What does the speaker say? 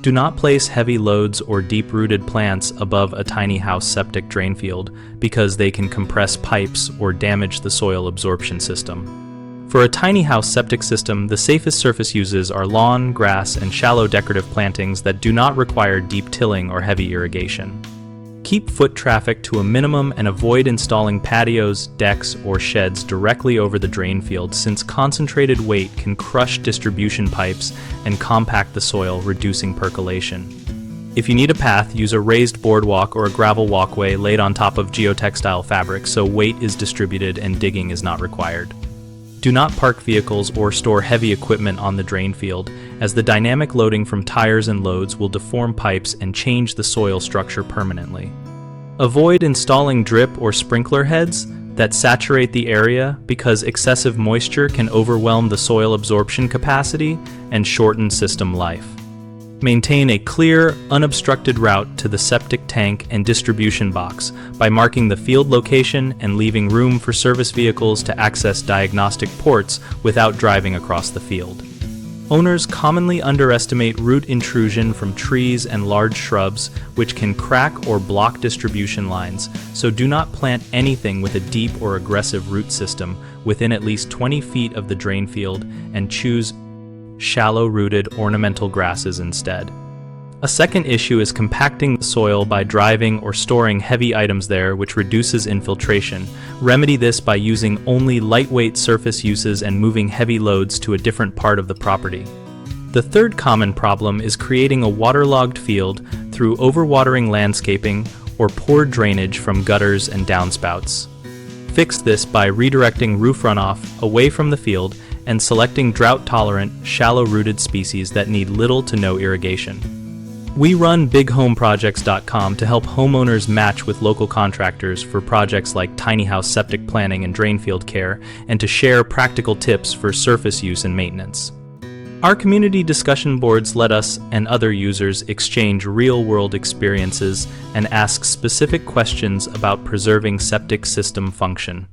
Do not place heavy loads or deep-rooted plants above a tiny house septic drain field because they can compress pipes or damage the soil absorption system. For a tiny house septic system, the safest surface uses are lawn, grass, and shallow decorative plantings that do not require deep tilling or heavy irrigation. Keep foot traffic to a minimum and avoid installing patios, decks, or sheds directly over the drain field, since concentrated weight can crush distribution pipes and compact the soil, reducing percolation. If you need a path, use a raised boardwalk or a gravel walkway laid on top of geotextile fabric so weight is distributed and digging is not required. Do not park vehicles or store heavy equipment on the drain field, as the dynamic loading from tires and loads will deform pipes and change the soil structure permanently. Avoid installing drip or sprinkler heads that saturate the area because excessive moisture can overwhelm the soil absorption capacity and shorten system life. Maintain a clear, unobstructed route to the septic tank and distribution box by marking the field location and leaving room for service vehicles to access diagnostic ports without driving across the field. Owners commonly underestimate root intrusion from trees and large shrubs, which can crack or block distribution lines, so do not plant anything with a deep or aggressive root system within at least 20 feet of the drain field and choose shallow-rooted ornamental grasses instead. A second issue is compacting the soil by driving or storing heavy items there, which reduces infiltration. Remedy this by using only lightweight surface uses and moving heavy loads to a different part of the property. The third common problem is creating a waterlogged field through overwatering landscaping or poor drainage from gutters and downspouts. Fix this by redirecting roof runoff away from the field and selecting drought-tolerant, shallow-rooted species that need little to no irrigation. We run BigHomeProjects.com to help homeowners match with local contractors for projects like tiny house septic planning and drain field care, and to share practical tips for surface use and maintenance. Our community discussion boards let us and other users exchange real-world experiences and ask specific questions about preserving septic system function.